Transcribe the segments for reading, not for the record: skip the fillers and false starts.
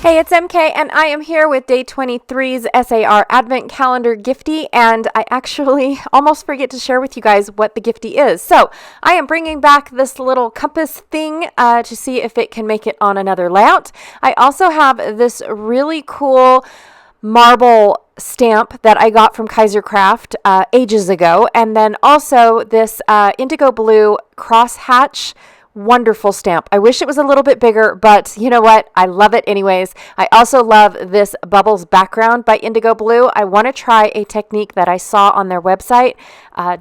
Hey, it's MK, and I am here with day 23's SAR Advent Calendar Giftie, and I actually almost forget to share with you guys what the giftie is. So I am bringing back this little compass thing to see if it can make it on another layout. I also have this really cool marble stamp that I got from Kaisercraft ages ago, and then also this indigo blue crosshatch wonderful stamp. I wish it was a little bit bigger, but you know what? I love it anyways. I also love this Bubbles background by Indigo Blue. I want to try a technique that I saw on their website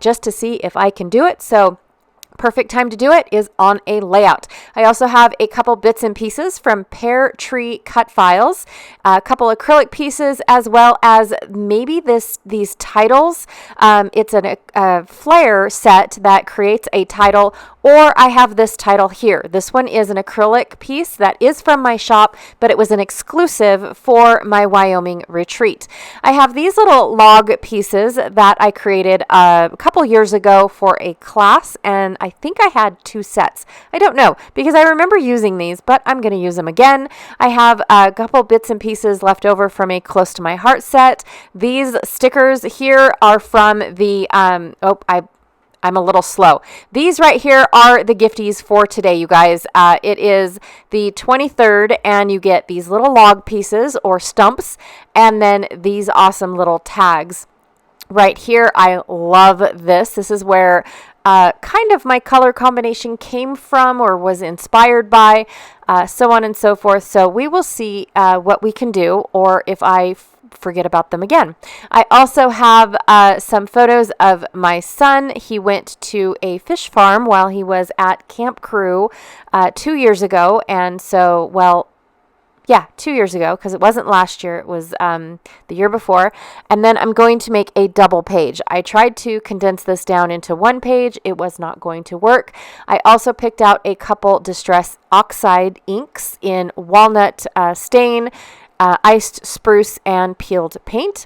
just to see if I can do it. So perfect time to do it is on a layout. I also have a couple bits and pieces from Pear Tree Cut Files, a couple acrylic pieces, as well as maybe these titles. It's a flare set that creates a title, or I have this title here. This one is an acrylic piece that is from my shop, but it was an exclusive for my Wyoming retreat. I have these little log pieces that I created a couple years ago for a class, and I think I had 2 sets. I don't know, because I remember using these, but I'm going to use them again. I have a couple bits and pieces left over from a Close to My Heart set. These stickers here are from the, I'm a little slow. These right here are the gifties for today, you guys. It is the 23rd, and you get these little log pieces or stumps, and then these awesome little tags. Right here, I love this. This is where kind of my color combination came from or was inspired by, so on and so forth. So we will see what we can do, or if I forget about them again. I also have some photos of my son. He went to a fish farm while he was at Camp Crew 2 years ago. And so, 2 years ago, because it wasn't last year, it was the year before. And then I'm going to make a double page. I tried to condense this down into one page. It was not going to work. I also picked out a couple Distress Oxide inks in walnut stain, iced spruce, and peeled paint.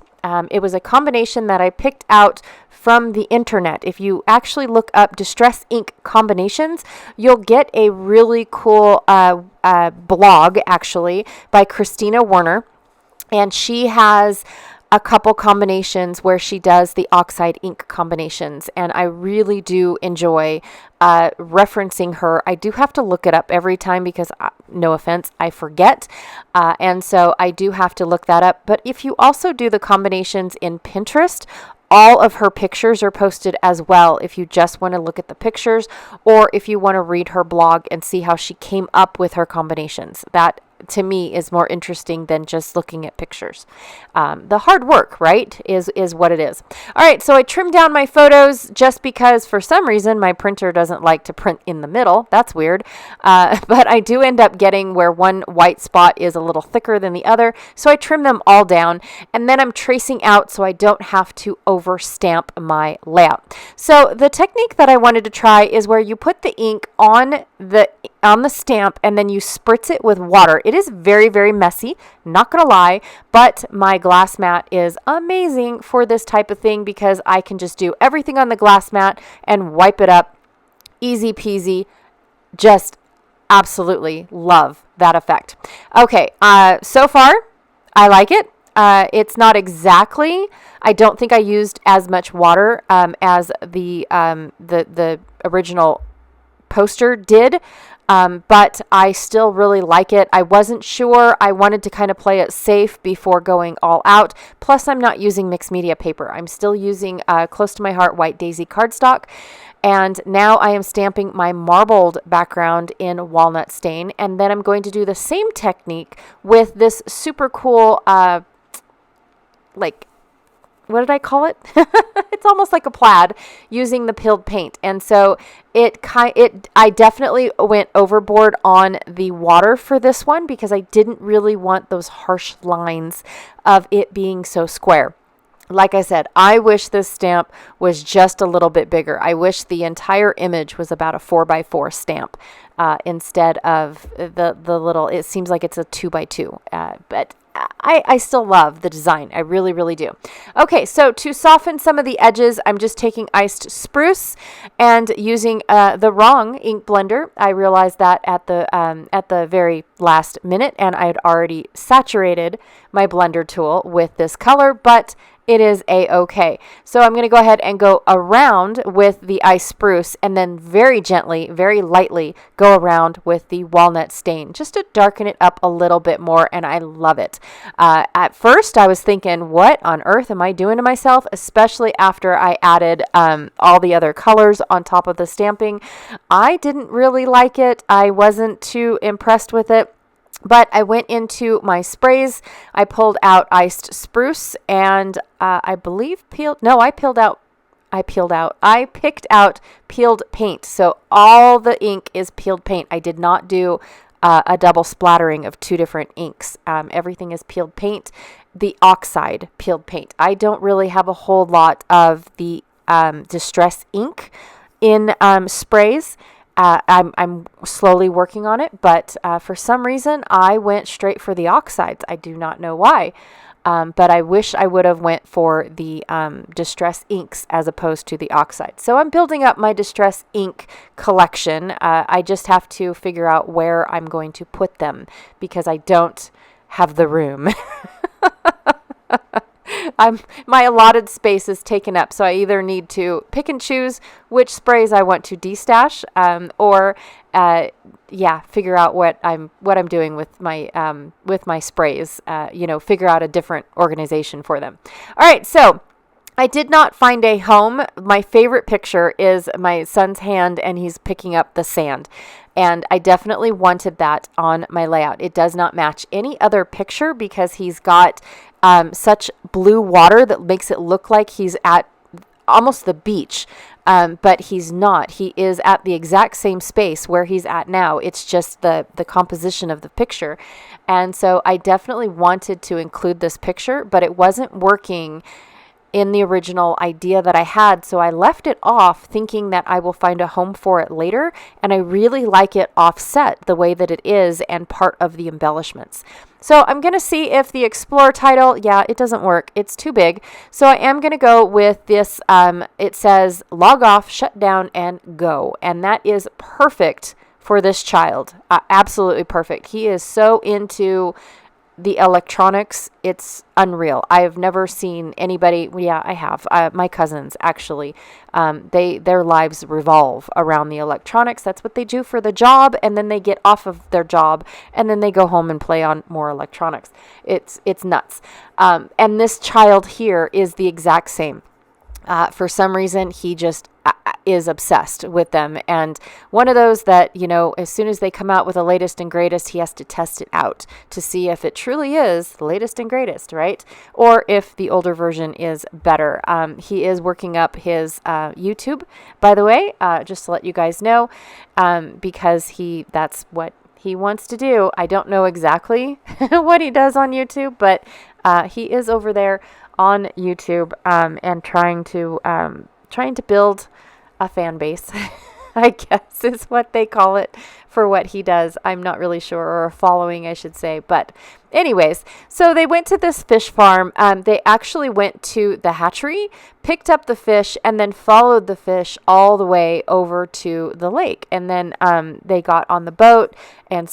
It was a combination that I picked out from the internet. If you actually look up Distress ink combinations, you'll get a really cool blog, actually, by Christina Werner. And she has a couple combinations where she does the oxide ink combinations, and I really do enjoy referencing her. I do have to look it up every time because, no offense, I forget, and so I do have to look that up. But if you also do the combinations in Pinterest, all of her pictures are posted as well if you just want to look at the pictures, or if you want to read her blog and see how she came up with her combinations. That, to me, is more interesting than just looking at pictures. The hard work, right, is what it is. All right, so I trimmed down my photos just because for some reason my printer doesn't like to print in the middle. That's weird. But I do end up getting where one white spot is a little thicker than the other. So I trim them all down, and then I'm tracing out so I don't have to over stamp my layout. So the technique that I wanted to try is where you put the ink on the stamp and then you spritz it with water. It is very, very messy, not gonna lie, but my glass mat is amazing for this type of thing because I can just do everything on the glass mat and wipe it up. Easy peasy. Just absolutely love that effect. Okay, so far I like it. It's not exactly, I don't think I used as much water as the original poster did. But I still really like it. I wasn't sure. I wanted to kind of play it safe before going all out. Plus, I'm not using mixed media paper. I'm still using Close to My Heart White Daisy cardstock. And now I am stamping my marbled background in walnut stain. And then I'm going to do the same technique with this super cool, what did I call it? It's almost like a plaid using the peeled paint. And so I definitely went overboard on the water for this one because I didn't really want those harsh lines of it being so square. Like I said, I wish this stamp was just a little bit bigger. I wish the entire image was about a 4x4 stamp instead of the little, it seems like it's a 2x2. But I still love the design. I really, really do. Okay, so to soften some of the edges, I'm just taking iced spruce and using the wrong ink blender. I realized that at the very last minute, and I had already saturated my blender tool with this color, but it is a-okay. So I'm going to go ahead and go around with the ice spruce and then very gently, very lightly go around with the walnut stain just to darken it up a little bit more, and I love it. At first, I was thinking, what on earth am I doing to myself? Especially after I added all the other colors on top of the stamping. I didn't really like it. I wasn't too impressed with it. But I went into my sprays, I pulled out iced spruce, and I picked out peeled paint. So all the ink is peeled paint. I did not do a double splattering of two different inks. Everything is peeled paint, the oxide peeled paint. I don't really have a whole lot of the distress ink in sprays. I'm slowly working on it, but for some reason I went straight for the oxides. I do not know why, but I wish I would have went for the distress inks as opposed to the oxides. So I'm building up my distress ink collection. I just have to figure out where I'm going to put them because I don't have the room. My allotted space is taken up, so I either need to pick and choose which sprays I want to destash, or figure out what I'm doing with my sprays. Figure out a different organization for them. All right, so I did not find a home. My favorite picture is my son's hand, and he's picking up the sand. And I definitely wanted that on my layout. It does not match any other picture because he's got such blue water that makes it look like he's at almost the beach. But he's not. He is at the exact same space where he's at now. It's just the composition of the picture. And so I definitely wanted to include this picture, but it wasn't working in the original idea that I had, so I left it off thinking that I will find a home for it later, and I really like it offset the way that it is and part of the embellishments. So I'm going to see if the Explore title, it doesn't work. It's too big. So I am going to go with this. It says log off, shut down, and go, and that is perfect for this child. Absolutely perfect. He is so into the electronics, it's unreal. I have never seen anybody. Yeah, I have. My cousins actually. Their lives revolve around the electronics. That's what they do for the job, and then they get off of their job, and then they go home and play on more electronics. It's nuts. And this child here is the exact same. For some reason, he just is obsessed with them. And one of those that, as soon as they come out with the latest and greatest, he has to test it out to see if it truly is the latest and greatest, right? Or if the older version is better. He is working up his YouTube, by the way, just to let you guys know, because that's what he wants to do. I don't know exactly what he does on YouTube, but he is over there on YouTube and trying to build a fan base, I guess is what they call it for what he does. I'm not really sure, or a following, I should say. But anyways, so they went to this fish farm. They actually went to the hatchery, picked up the fish, and then followed the fish all the way over to the lake. And then they got on the boat and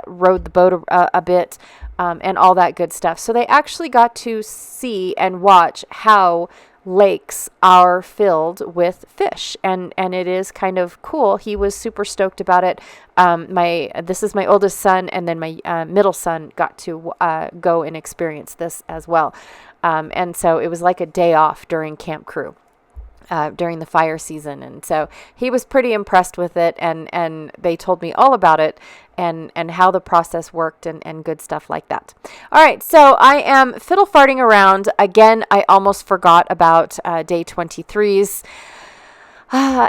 rode the boat a bit and all that good stuff. So they actually got to see and watch how lakes are filled with fish, and it is kind of cool. He was super stoked about it. This is my oldest son, and then my middle son got to go and experience this as well. And so it was like a day off during Camp Crew. During the fire season, and so he was pretty impressed with it, and they told me all about it and how the process worked and good stuff like that. All right, so I am fiddle farting around again. I almost forgot about day 23's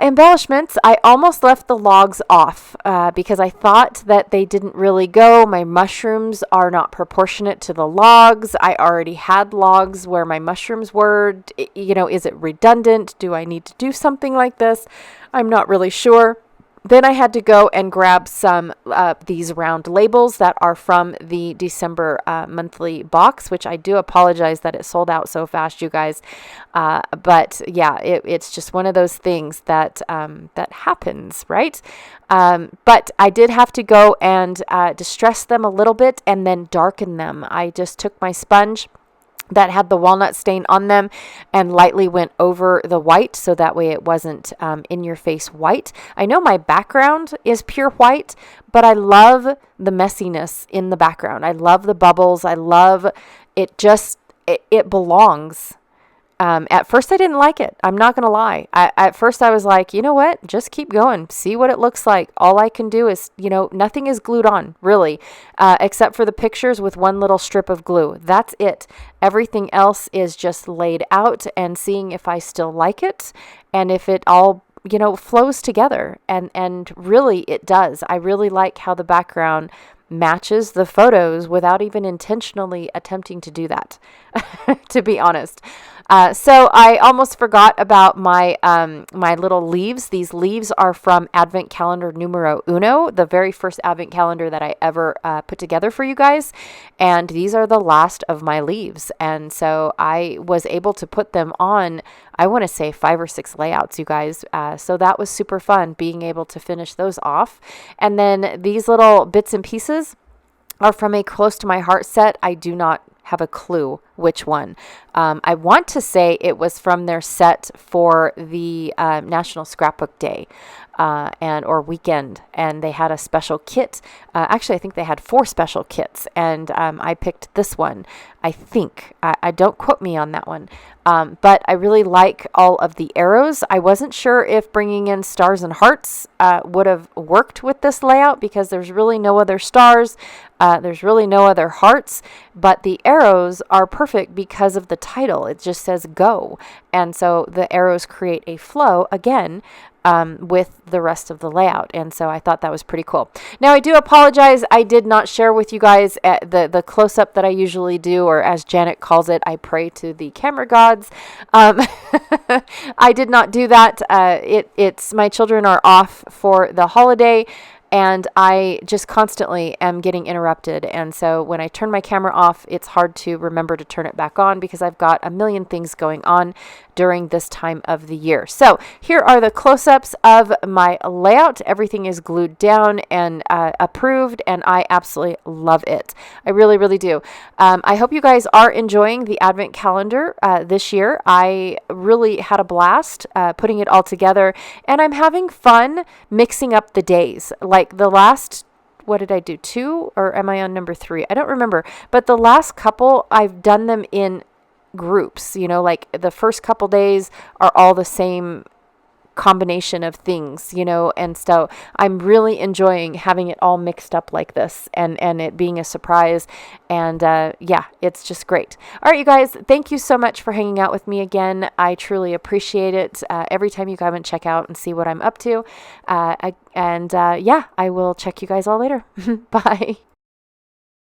embellishments. I almost left the logs off because I thought that they didn't really go. My mushrooms are not proportionate to the logs. I already had logs where my mushrooms were. Is it redundant? Do I need to do something like this? I'm not really sure. Then I had to go and grab some these round labels that are from the December monthly box, which I do apologize that it sold out so fast, you guys. But yeah, it's just one of those things that that happens, right? But I did have to go and distress them a little bit and then darken them. I just took my sponge that had the walnut stain on them and lightly went over the white so that way it wasn't in your face white. I know my background is pure white, but I love the messiness in the background. I love the bubbles. I love it. It belongs. At first I didn't like it. I'm not going to lie. At first I was like, you know what? Just keep going. See what it looks like. All I can do is, nothing is glued on really, except for the pictures with one little strip of glue. That's it. Everything else is just laid out and seeing if I still like it and if it all flows together. And really it does. I really like how the background matches the photos without even intentionally attempting to do that, to be honest. So I almost forgot about my my little leaves. These leaves are from Advent Calendar Numero Uno, the very first Advent calendar that I ever put together for you guys. And these are the last of my leaves. And so I was able to put them on, I want to say 5 or 6 layouts, you guys. So that was super fun being able to finish those off. And then these little bits and pieces are from a close to my heart set. I do not have a clue which one. I want to say it was from their set for the National Scrapbook Day or weekend, and they had a special kit. Actually, I think they had 4 special kits, and I picked this one. I think. I don't quote me on that one. But I really like all of the arrows. I wasn't sure if bringing in stars and hearts would have worked with this layout because there's really no other stars. There's really no other hearts, but the arrows are perfect because of the title. It just says go. And so the arrows create a flow again with the rest of the layout. And so I thought that was pretty cool. Now I do apologize. I did not share with you guys the close-up that I usually do, or as Janet calls it, I pray to the camera gods. I did not do that. It's my children are off for the holiday, and I just constantly am getting interrupted. And so when I turn my camera off, it's hard to remember to turn it back on because I've got a million things going on during this time of the year. So here are the close-ups of my layout. Everything is glued down and approved, and I absolutely love it. I really, really do. I hope you guys are enjoying the Advent calendar this year. I really had a blast putting it all together, and I'm having fun mixing up the days. Like the last, what did I do? 2, or am I on number 3? I don't remember. But the last couple, I've done them in groups, like the first couple days are all the same combination of things, and so I'm really enjoying having it all mixed up like this and it being a surprise. And yeah, it's just great. All right, you guys, thank you so much for hanging out with me again. I truly appreciate it. Every time you come and check out and see what I'm up to. Yeah, I will check you guys all later. Bye.